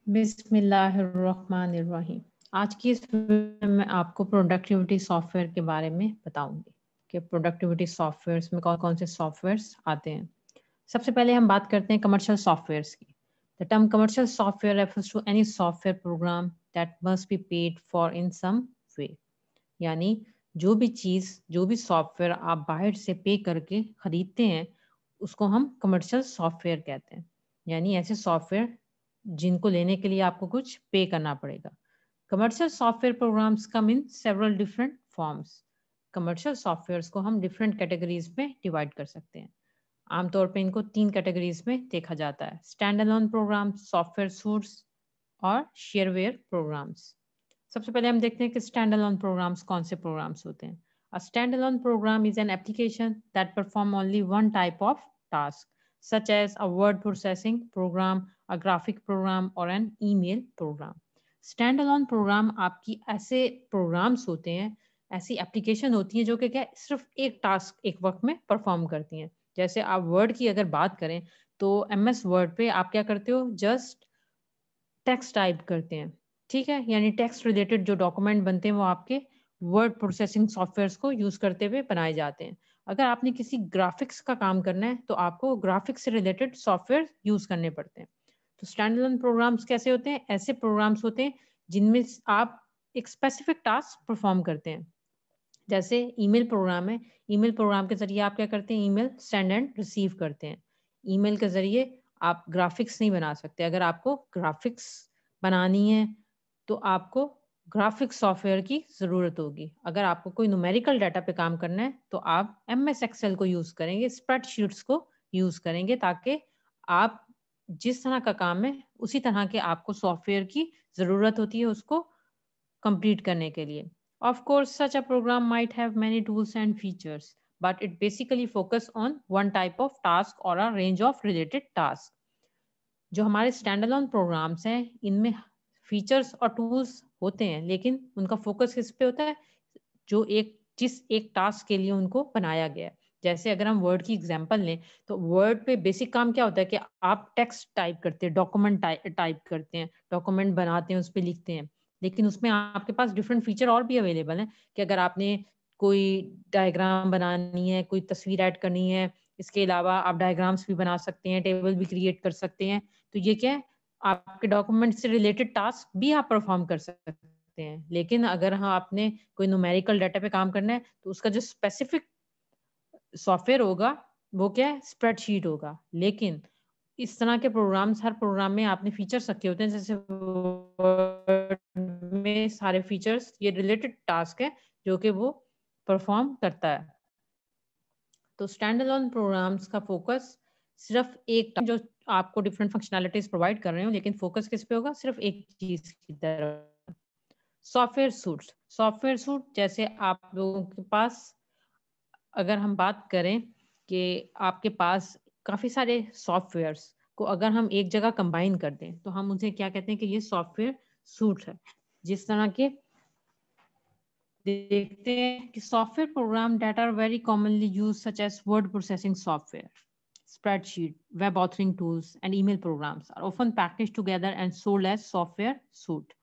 بسم اللہ الرحمن الرحیم. آج کی اس ویڈیو میں آپ کو پروڈکٹیوٹی سافٹ ویئر کے بارے میں بتاؤں گی کہ پروڈکٹیوٹی سافٹ ویئرس میں کون کون سے سافٹ ویئرس آتے ہیں. سب سے پہلے ہم بات کرتے ہیں کمرشل سافٹ ویئرس کی. The term commercial software refers to any software program that must be paid for in some way. یعنی جو بھی چیز جو بھی سافٹ ویئر آپ باہر سے پے کر کے خریدتے ہیں اس کو ہم کمرشل سافٹ ویئر کہتے ہیں. یعنی ایسے سافٹ ویئر جن کو لینے کے لیے آپ کو کچھ پے کرنا پڑے گا. Commercial software programs come in several different forms. Commercial softwares کو ہم ڈفرینٹ کیٹیگریز میں ڈیوائڈ کر سکتے ہیں. عام طور پہ ان کو 3 کیٹیگریز میں دیکھا جاتا ہے: standalone program, software suites اور شیئر ویئر پروگرامس. سب سے پہلے ہم دیکھتے ہیں کہ اسٹینڈ الون پروگرامس کون سے پروگرامس ہوتے ہیں. A standalone program is an application that perform only one type of task, such as a word processing program, a graphic program, or an email program. Standalone program آپ کی ایسے programmes ہوتے ہیں، ایسی اپلیکیشن ہوتی ہیں جو کہ صرف ایک ٹاسک ایک وقت میں پرفارم کرتی ہیں. جیسے آپ ورڈ کی اگر بات کریں تو ایم ایس ورڈ پہ آپ کیا کرتے ہو؟ جسٹ ٹیکسٹ ٹائپ کرتے ہیں، ٹھیک ہے. یعنی ٹیکسٹ ریلیٹڈ جو ڈاکومنٹ بنتے ہیں وہ آپ کے ورڈ پروسیسنگ سافٹ ویئرس کو یوز کرتے ہوئے بنائے جاتے ہیں. اگر آپ نے کسی گرافکس کا کام کرنا ہے تو آپ کو گرافکس سے ریلیٹڈ سافٹ ویئر یوز کرنے پڑتے ہیں. تو اسٹینڈ الون پروگرامس کیسے ہوتے ہیں؟ ایسے پروگرامس ہوتے ہیں جن میں آپ ایک اسپیسیفک ٹاسک پرفارم کرتے ہیں. جیسے ای میل پروگرام ہے، ای میل پروگرام کے ذریعے آپ کیا کرتے ہیں؟ ای میل سینڈ اینڈ ریسیو کرتے ہیں. ای میل کے ذریعے آپ گرافکس نہیں بنا سکتے. اگر آپ کو گرافکس بنانی ہے تو آپ کو گرافک سافٹ ویئر کی ضرورت ہوگی. اگر آپ کو کوئی نومیریکل ڈیٹا پہ کام کرنا ہے تو آپ ایم ایس ایکسل کو یوز کریں گے، اسپریڈ شیٹس کو یوز کریں گے تاکہ آپ جس طرح کا کام ہے اسی طرح کے آپ کو سافٹ ویئر کی ضرورت ہوتی ہے اس کو کمپلیٹ کرنے کے لیے. Of course, such a program might have many tools and features, but it basically focus on one type of task or a range of related tasks. جو ہمارے اسٹینڈ الون پروگرامس ہیں ان میں فیچرس اور tools ہوتے ہیں لیکن ان کا focus کس پہ ہوتا ہے؟ جو جس ایک ٹاسک کے لیے ان کو بنایا گیا ہے. جیسے اگر ہم ورڈ کی ایگزامپل لیں تو ورڈ پہ بیسک کام کیا ہوتا ہے کہ آپ ٹیکسٹ ٹائپ کرتے ہیں، ڈاکومنٹ ٹائپ کرتے ہیں، ڈاکومنٹ بناتے ہیں، اس پہ لکھتے ہیں. لیکن اس میں آپ کے پاس ڈفرینٹ فیچر اور بھی اویلیبل ہیں کہ اگر آپ نے کوئی ڈائیگرام بنانی ہے، کوئی تصویر ایڈ کرنی ہے، اس کے علاوہ آپ ڈائیگرامس بھی بنا سکتے ہیں، ٹیبل بھی کریٹ کر سکتے ہیں. تو یہ کیا ہے؟ آپ کے ڈاکومنٹ سے ریلیٹڈ ٹاسک بھی آپ پرفارم کر سکتے ہیں. لیکن اگر آپ نے کوئی نومیریکل ڈیٹا پہ کام کرنا ہے تو اس کا جو اسپیسیفک سافٹ ویئر ہوگا وہ کیا ہے؟ اسپریڈ شیٹ ہوگا. لیکن اس طرح کے پروگرامس ہر پروگرام میں آپ نے فیچرس رکھے ہوتے ہیں. جیسے میں سارے فیچرس یہ ریلیٹڈ ٹاسک ہے جو کہ وہ پرفارم کرتا ہے. تو اسٹینڈ الون پروگرامس کا فوکس صرف ایک جو آپ کو ڈفرینٹ فنکشنالٹیز پرووائڈ کر رہے ہوں لیکن فوکس کس پہ ہوگا؟ صرف ایک چیز کی طرف. Software suites. Software suite جیسے آپ لوگوں کے پاس اگر ہم بات کریں کہ آپ کے پاس کافی سارے سافٹ ویئرس کو اگر ہم ایک جگہ کمبائن کر دیں تو ہم اسے کیا کہتے ہیں کہ یہ سافٹ ویئر سوٹ ہے. جس طرح کے دیکھتے ہیں کہ software program that are very commonly use such as word processing software, spreadsheet, web authoring tools and email programs are often package together and sold as software suite.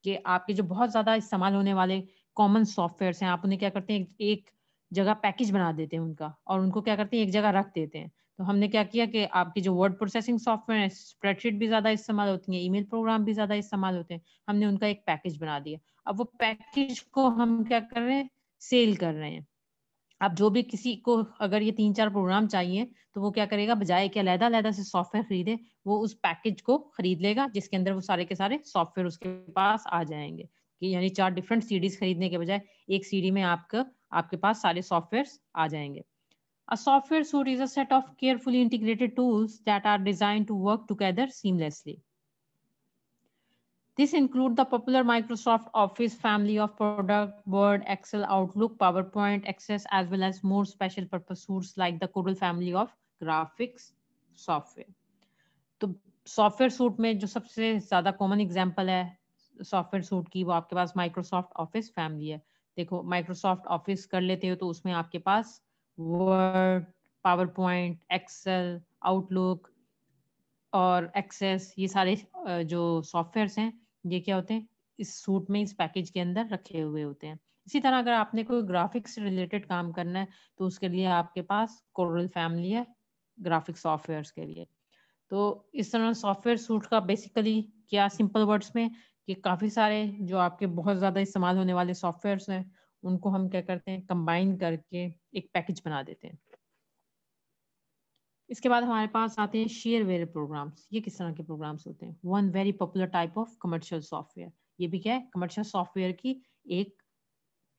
کہ آپ کے جو بہت زیادہ استعمال ہونے والے common soft wears ہیں آپ انہیں کیا کرتے ہیں؟ ایک جگہ پیکج بنا دیتے ہیں ان کا اور ان کو کیا کرتے ہیں؟ ایک جگہ رکھ دیتے ہیں. تو ہم نے کیا کیا کہ آپ کی جو ورڈ پروسیسنگ سافٹ ویئر ہے، اسپریڈ شیٹ بھی زیادہ استعمال ہوتی ہیں، ای میل پروگرام بھی زیادہ استعمال ہوتے ہیں، ہم نے ان کا ایک پیکج بنا دیا. اب وہ پیکج کو ہم کیا کر رہے ہیں؟ سیل کر رہے ہیں. اب جو بھی کسی کو اگر یہ 3-4 پروگرام چاہیے تو وہ کیا کرے گا؟ بجائے کہ علیحدہ علیحدہ سے سافٹ ویئر خریدے وہ اس پیکج کو خرید لے گا جس کے اندر وہ سارے کے سارے سافٹ ویئر اس کے پاس آ جائیں گے. کہ یعنی 4 ڈفرنٹ سی ڈیز خریدنے کے بجائے ایک سی ڈی میں آپ کے پاس سارے سافٹ ویئر آ جائیں گے. A software suite is a set of carefully integrated tools that are designed to work together seamlessly. This includes the popular Microsoft Office family of products, Word, Excel, Outlook, PowerPoint, Access, as well as more special purpose suites like the Corel family of graphics software. تو soft where suit میں جو سب سے زیادہ common example ہے soft where suit کی وہ آپ کے پاس مائکروسافٹ آفس فیملی ہے. دیکھو مائکروسافٹ آفس کر لیتے ہو تو اس میں آپ کے پاس Word, PowerPoint, Excel, Outlook اور ایکسیس، یہ سارے جو سافٹ ویئرس ہیں یہ کیا ہوتے ہیں اس سوٹ میں، اس پیکیج کے اندر رکھے ہوئے ہوتے ہیں. اسی طرح اگر آپ نے کوئی گرافکس سے ریلیٹڈ کام کرنا ہے تو اس کے لیے آپ کے پاس کورل فیملی ہے گرافک سافٹ ویئرس کے لیے. تو اس طرح سافٹ ویئر سوٹ کا بیسیکلی کیا سمپل ورڈس میں کہ کافی سارے جو آپ کے بہت زیادہ استعمال ہونے والے سافٹ ویئرس ہیں ان کو ہم کیا کرتے ہیں کمبائن کر کے ایک پیکج بنا دیتے ہیں. اس کے بعد ہمارے پاس آتے ہیں شیئر ویئر پروگرامس. یہ کس طرح کے پروگرامس ہوتے ہیں؟ One very popular type of commercial soft where. یہ بھی کیا ہے کمرشل سافٹ ویئر کی ایک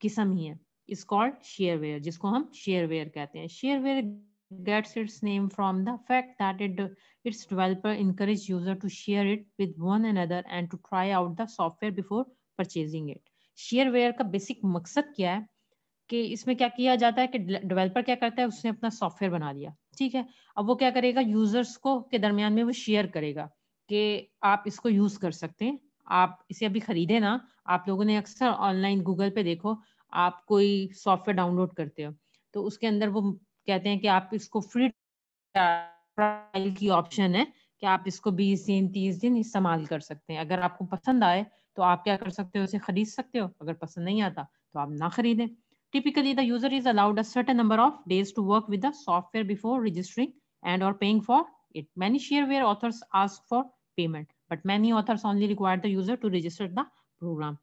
قسم ہی ہے. اس کالڈ شیئر ویئر، جس کو ہم شیئر ویئر کہتے ہیں. Share where gets its name from the fact that its developer encourage user to share it with one another and to try out the software before purchasing it. Share where کا basic مقصد کیا ہے کہ اس میں کیا کیا جاتا ہے کہ ڈیولپر کیا کرتا ہے، اس نے اپنا سافٹ ویئر بنا دیا، ٹھیک ہے. اب وہ کیا کرے گا یوزرس کو کے درمیان میں وہ شیئر کرے گا کہ آپ اس کو یوز کر سکتے ہیں. آپ اسے ابھی خریدے نا، آپ لوگوں نے اکثر آن لائن گوگل پہ دیکھو، آپ کوئی سافٹ ویئر ڈاؤن لوڈ کرتے ہو تو اس کے اندر وہ کہتے ہیں کہ آپ اس کو فری ٹرائل کی آپشن ہے کہ آپ اس کو 20 دن 30 دن استعمال کر سکتے ہیں. اگر آپ کو پسند آئے تو آپ کیا کر سکتے ہو، اسے خرید سکتے ہو. اگر پسند نہیں آتا تو آپ نہ خریدیں. Typically, the user is allowed a certain number of days to work with the software before registering and or paying for it. Many shareware authors ask for payment, but many authors only require the user to register the program.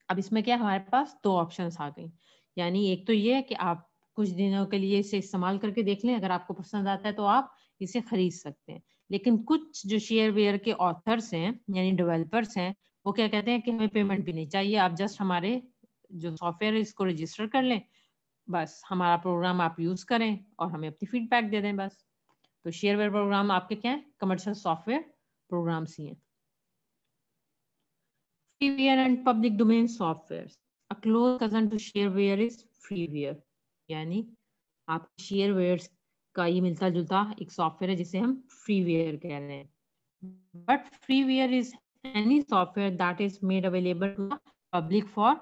اب اس میں کیا ہمارے پاس دو options آ گئی. یعنی ایک تو یہ ہے کہ آپ کچھ دنوں کے لیے اسے استعمال کر کے دیکھ لیں، اگر آپ کو پسند آتا ہے تو آپ اسے خرید سکتے ہیں. لیکن کچھ جو شیئر ویئر کے آتھرس ہیں یعنی ڈیولپرس ہیں وہ کیا کہتے ہیں کہ ہمیں پیمنٹ بھی نہیں چاہیے، آپ جسٹ ہمارے جو سافٹ ویئر ہے اس کو رجسٹر کر لیں، بس ہمارا پروگرام آپ یوز کریں اور ہمیں اپنی فیڈ بیک دے دیں بس. تو شیئر ویئر پروگرام آپ کے کیا ہیں کمرشل سافٹ ویئر پروگرامس ہی ہیں. Freeware and public domain software. A close cousin to shareware is freeware. یعنی آپ شیئر ویئر کا یہ ملتا جلتا ایک سافٹ ویئر ہے جسے ہم فری ویئر کہہ رہے ہیں. But freeware is any software that is made available to the public for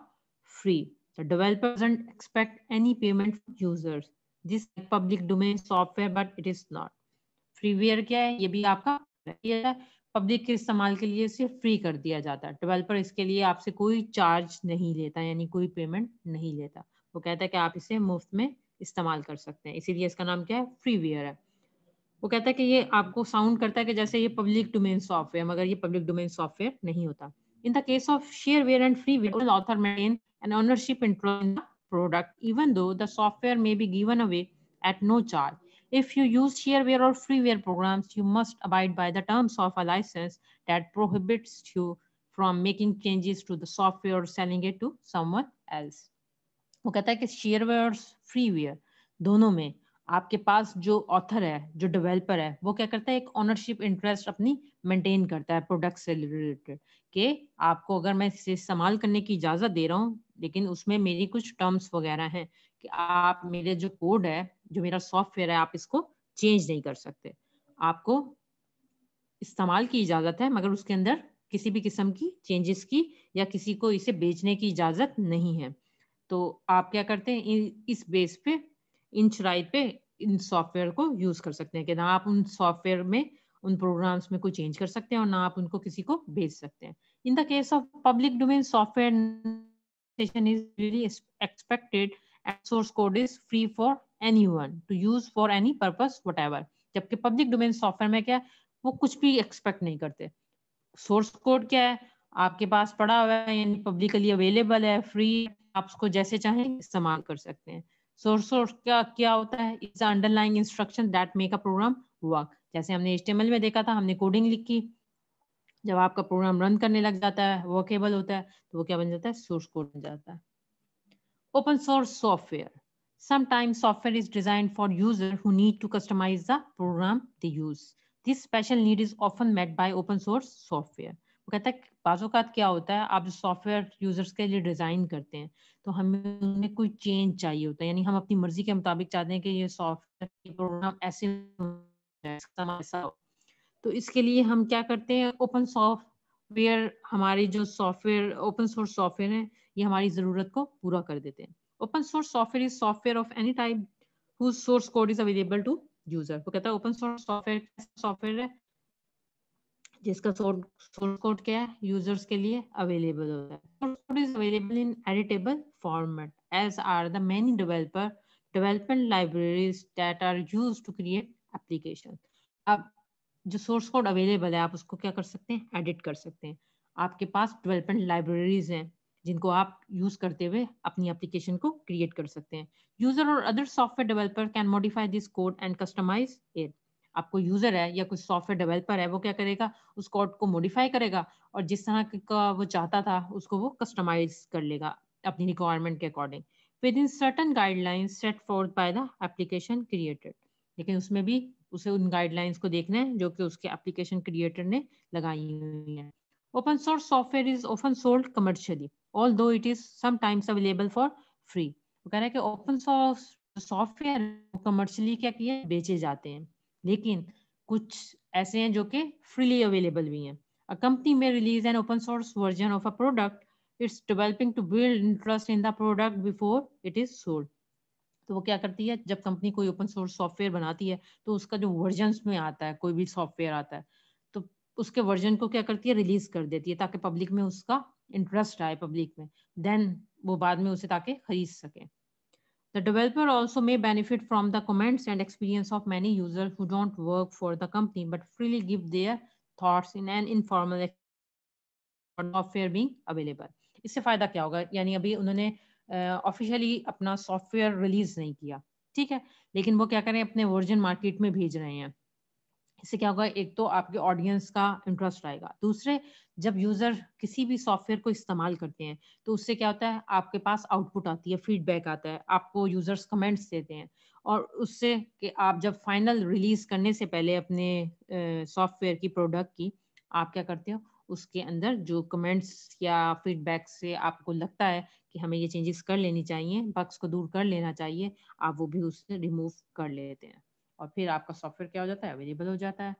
free. The developer doesn't expect any payment from users. This is public domain software, but it is not. Freeware کیا ہے؟ یہ بھی آپ کا public کے استعمال کے لیے اسے فری کر دیا جاتا ہے. ڈیولپر اس کے لیے آپ سے کوئی چارج نہیں لیتا، یعنی کوئی پیمنٹ نہیں لیتا. وہ کہتا ہے کہ آپ اسے مفت میں استعمال کر سکتے ہیں، اسی لیے اس کا نام کیا ہے فری ویئر ہے. وہ کہتا ہے کہ یہ آپ کو ساؤنڈ کرتا ہے کہ جیسے یہ پبلک ڈومین سافٹ ویئر، مگر یہ پبلک ڈومین سافٹ ویئر نہیں ہوتا. In the case of shareware and freeware author maintain an ownership interest in the product even though the software may be given away at no charge. If you use shareware or freeware programs, you must abide by the terms of a license that prohibits you from making changes to the software or selling it to someone else. وہ کہتا ہے کہ shareware اور freeware دونوں میں آپ کے پاس جو آتھر ہے، جو ڈیولپر ہے، وہ کیا کرتا ہے ایک اونرشپ انٹرسٹ اپنی مینٹین کرتا ہے پروڈکٹ سے ریلیٹڈ، کہ آپ کو اگر میں اسے استعمال کرنے کی اجازت دے رہا ہوں لیکن اس میں میری کچھ ٹرمز وغیرہ ہیں کہ آپ میرے جو کوڈ ہے، جو میرا سافٹ ویئر ہے، آپ اس کو چینج نہیں کر سکتے. آپ کو استعمال کی اجازت ہے مگر اس کے اندر کسی بھی قسم کی چینجز کی یا کسی کو اسے بیچنے کی اجازت نہیں ہے. تو آپ کیا کرتے ہیں اس بیس پہ، ان شرائط پہ ان سافٹ ویئر کو یوز کر سکتے ہیں کہ نہ آپ ان سافٹ ویئر میں ان پروگرامس میں کوئی چینج کر سکتے ہیں اور نہ آپ ان کو کسی کو بیچ سکتے ہیں. In the case of public domain software is really expected and source code is free for anyone to use for any purpose whatever. جبکہ پبلک ڈومین سافٹ ویئر میں کیا وہ کچھ بھی ایکسپیکٹ نہیں کرتے. سورس کوڈ کیا ہے آپ کے پاس پڑا ہوا ہے، یعنی پبلکلی اویلیبل ہے، فری، آپ اس کو جیسے چاہیں استعمال کر سکتے ہیں. سورس کیا ہوتا ہے؟ It's underlying instruction that make a program work. جیسے ہم نے HTML میں دیکھا تھا، ہم نے کوڈنگ لکھی، جب آپ کا پروگرام رن کرنے لگ جاتا ہے، ورکیبل ہوتا ہے، تو وہ کیا بن جاتا ہے؟ سورس کوڈ بن جاتا ہے. Open source soft where. Sometimes software is designed for users who need to customize the program they use. This special need is often met by open source software. وہ کہتا ہے بعض اوقات کیا ہوتا ہے، آپ جو سافٹ ویئر یوزرس کے لیے ڈیزائن کرتے ہیں تو ہمیں ان میں کوئی چینج چاہیے ہوتا ہے، یعنی ہم اپنی مرضی کے مطابق چاہتے ہیں کہ یہ سافٹ ویئر پروگرام ایسے ہو. تو اس کے لیے ہم کیا کرتے ہیں، اوپن سافٹ ویئر، ہماری جو soft where open source soft where ہے یہ ہماری ضرورت کو پورا کر دیتے ہیں. Open source software is software of any type whose source code is available to user. وہ کہتا ہے open source software ہے جس کا سورس کوڈ کیا ہے یوزرس کے لیے اویلیبل ہوتا ہے. Source code is available in editable format as are the many development libraries that are used to create application. اب جو سورس کوڈ اویلیبل ہے آپ اس کو کیا کر سکتے ہیں, ایڈٹ کر سکتے ہیں. آپ کے پاس ڈیولپمنٹ لائبریریز ہیں جن کو آپ یوز کرتے ہوئے اپنی اپلیکیشن کو کریٹ کر سکتے ہیں. یوزر اور other software developer can modify this code and customize it. آپ کو یوزر ہے یا کوئی سافٹ ویئر ڈیولپر ہے وہ کیا کرے گا, اس کوڈ کو موڈیفائی کرے گا اور جس طرح کا وہ چاہتا تھا اس کو وہ کسٹمائز کر لے گا اپنی ریکوائرمنٹ کے according with in certain guidelines set forth by the application creator. لیکن اس میں بھی اسے ان گائیڈ لائنس کو دیکھنا ہے جو کہ اس کے ایپلیکیشن کریٹر نے لگائی ہوئی ہیں. Open source soft where is often sold commercially although it is sometimes available for free. وہ کہہ رہا ہے کہ open source soft where commercially کیا کیے بیچے جاتے ہیں لیکن کچھ ایسے ہیں جو کہ فریلی اویلیبل بھی ہیں. A company may release an open source version of a product it's developing to build interest in the product before it is sold. تو وہ کیا کرتی ہے, جب کمپنی کوئی اوپن سورس سافٹ ویئر بناتی ہے تو اس کا جو ورژنس میں آتا ہے, کوئی بھی سافٹ ویئر آتا ہے تو اس کے ورژن کو کیا کرتی ہے, ریلیز کر دیتی ہے تاکہ پبلک میں اس کا انٹرسٹ آئے پبلک میں, دین وہ بعد میں اسے تاکہ خرید سکیں. The developer also may benefit from the comments and experience of many users who don't work for the company but freely give their thoughts in an informal software being available. اس سے فائدہ کیا ہوگا, یعنی ابھی انہوں نے آفیشیلی اپنا soft where release نہیں کیا, ٹھیک ہے, لیکن وہ کیا کریں اپنے ورژن مارکیٹ میں بھیج رہے ہیں. اس سے کیا ہوگا, ایک تو آپ کے آڈینس کا انٹرسٹ آئے گا, دوسرے جب یوزر کسی بھی سافٹ ویئر کو استعمال کرتے ہیں تو اس سے کیا ہوتا ہے, آپ کے پاس آؤٹ پٹ آتی ہے, فیڈ بیک آتا ہے, آپ کو یوزرس کمنٹس دیتے ہیں اور اس سے کہ آپ جب فائنل ریلیز کرنے سے پہلے اپنے سافٹ ویئر کی پروڈکٹ کی آپ کیا کرتے ہو, اس کے اندر جو کمنٹس یا فیڈ بیک سے آپ کو لگتا ہے کہ ہمیں یہ چینجز کر لینی چاہیے, بگس کو دور کر لینا چاہیے, آپ وہ بھی اس سے ریموو کر لیتے ہیں اور پھر آپ کا سافٹ ویئر کیا ہو جاتا ہے, اویلیبل ہو جاتا ہے.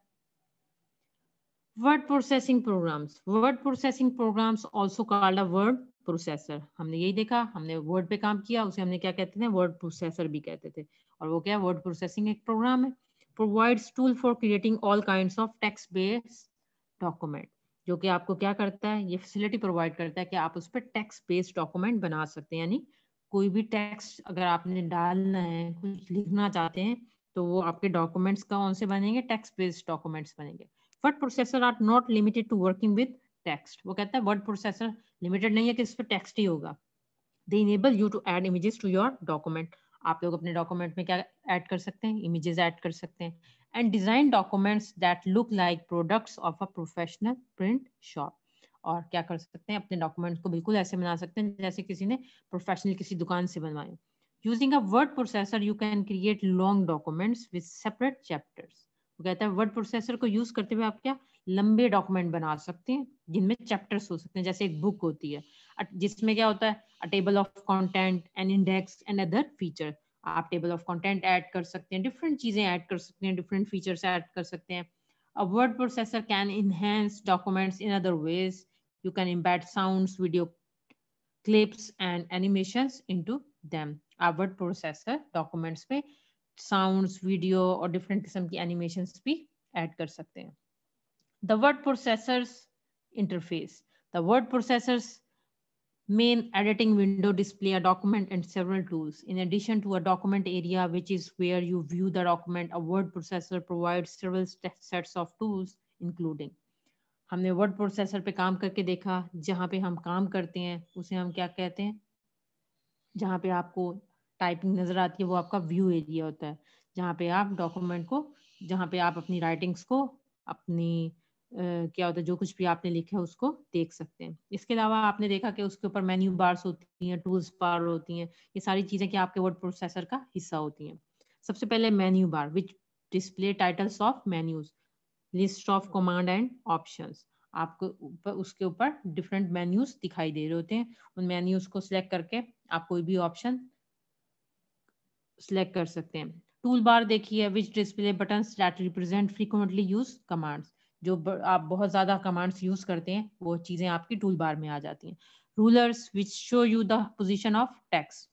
Word processing programs. Word processing programs also called a word processor. ہم نے یہی دیکھا, ہم نے ورڈ پہ کام کیا, اسے ہم نے کیا کہتے تھے, ورڈ پروسیسر بھی کہتے تھے. اور وہ کیا, ورڈ پروسیسنگ ایک پروگرام ہے. Provides tool for creating all kinds of text based document, جو کہ آپ کو کیا کرتا ہے, یہ فیسلٹی پرووائڈ کرتا ہے کہ آپ اس پہ ٹیکسٹ بیسڈ ڈاکومنٹ بنا سکتے ہیں. یعنی کوئی بھی ٹیکسٹ اگر آپ نے ڈالنا ہے, کچھ لکھنا چاہتے ہیں تو وہ آپ کے ڈاکومنٹس کون سے بنیں گے, ٹیکسٹ بیسڈ ڈاکومنٹس بنیں گے. Word processor are not limited to working with text. وہ کہتا ہے word processor limited نہیں ہے کہ اس پہ text ہی ہوگا. They enable you to add images to your document. آپ لوگ اپنے ڈاکومنٹ میں کیا ایڈ کر سکتے ہیں, امیجز ایڈ کر سکتے ہیں. And design documents that look like products of a professional print shop. اور کیا کر سکتے ہیں, اپنے ڈاکومنٹ کو بالکل ایسے بنا سکتے ہیں جیسے کسی نے پروفیشنل کسی دکان سے بنوائے. Using a word processor you can create long documents with separate chapters. وہ کہتا ہے ورڈ پروسیسر کو یوز کرتے ہوئے آپ کیا لمبے ڈاکومنٹ بنا سکتے ہیں جن میں چیپٹرز ہو سکتے ہیں, جیسے ایک بک ہوتی ہے جس میں کیا ہوتا ہے, table of content, an index and other feature. آپ ٹیبل آف کنٹینٹ ایڈ کر سکتے ہیں, ڈفرینٹ چیزیں ایڈ کر سکتے ہیں, ڈفرینٹ فیچرس ایڈ کر سکتے ہیں. A word processor can enhance documents in other ways. You can embed sounds, video clips and animations into them. A word processor documents میں ساؤنڈس, ویڈیو اور ڈفرینٹ قسم کی اینیمیشنس بھی ایڈ کر سکتے ہیں. The word processors interface. The word processors main editing window display a document and several tools. In addition to a document area, which is where you view the document, a word processor provides several sets of tools, including. ہم نے word processor پہ کام کر کے دیکھا, جہاں پہ ہم کام کرتے ہیں اسے ہم کیا کہتے ہیں, جہاں پہ آپ کو ٹائپنگ نظر آتی ہے وہ آپ کا ویو ایریا ہوتا ہے, جہاں پہ آپ ڈاکومنٹ کو, جہاں پہ آپ اپنی رائٹنگس کو, اپنی کیا ہوتا ہے جو کچھ بھی آپ نے لکھا ہے اس کو دیکھ سکتے ہیں. اس کے علاوہ آپ نے دیکھا کہ اس کے اوپر مینیو بارس ہوتی ہیں, ٹولز بار ہوتی ہیں, یہ ساری چیزیں کہ آپ کے ورڈ پروسیسر کا حصہ ہوتی ہیں. سب سے پہلے menu bar which display titles of menus, list of command and options. آپ کو اس کے اوپر ڈفرینٹ مینیوز دکھائی دے رہے ہوتے ہیں, ان مینیوز کو سلیکٹ کر کے آپ کوئی بھی آپشن سلیکٹ کر سکتے ہیں. ٹول بار دیکھیے which display buttons that represent frequently use commands, جو آپ بہت زیادہ کمانڈس یوز کرتے ہیں وہ چیزیں آپ کی ٹول بار میں آ جاتی ہیں. Rulers which show you the position of text,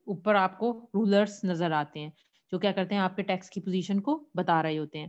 اوپر آپ کو رولرس نظر آتے ہیں جو کیا کرتے ہیں آپ کے ٹیکسٹ کی پوزیشن کو بتا رہے ہوتے ہیں.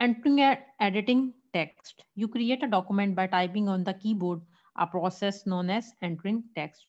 Entering and editing text. You create a document by typing on the keyboard, a process known as entering text.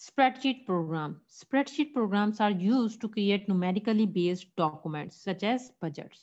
Spreadsheet program. Spreadsheet programs are used to create numerically based documents such as budgets.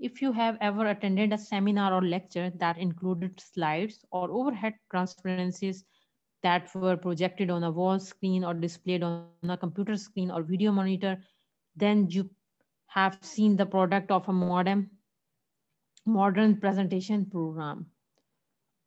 If you have ever attended a seminar or lecture that included slides or overhead transparencies that were projected on a wall screen or displayed on a computer screen or video monitor, then you have seen the product of a modern presentation program.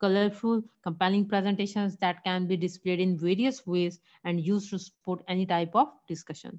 colorful, compelling presentations that can be displayed in various ways and used to support any type of discussion.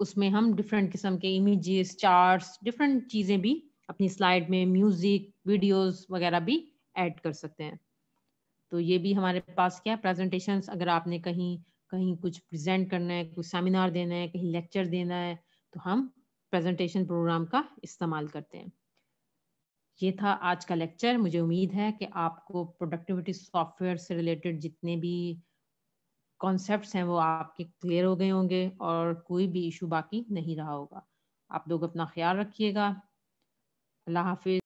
اس میں ہم different قسم کے images, charts, different چیزیں بھی اپنی slide میں، music, videos وغیرہ بھی ایڈ کر سکتے ہیں. تو یہ بھی ہمارے پاس کیا پریزنٹیشنز، اگر آپ نے کہیں کچھ پریزنٹ کرنا ہے، کچھ سیمینار دینا ہے، کہیں لیکچر دینا ہے، تو ہم پریزنٹیشن پروگرام کا استعمال کرتے ہیں. یہ تھا آج کا لیکچر. مجھے امید ہے کہ آپ کو پروڈکٹیوٹی سافٹ ویئر سے ریلیٹڈ جتنے بھی کانسیپٹس ہیں وہ آپ کے کلیئر ہو گئے ہوں گے اور کوئی بھی ایشو باقی نہیں رہا ہوگا. آپ لوگ اپنا خیال رکھیے گا. اللہ حافظ.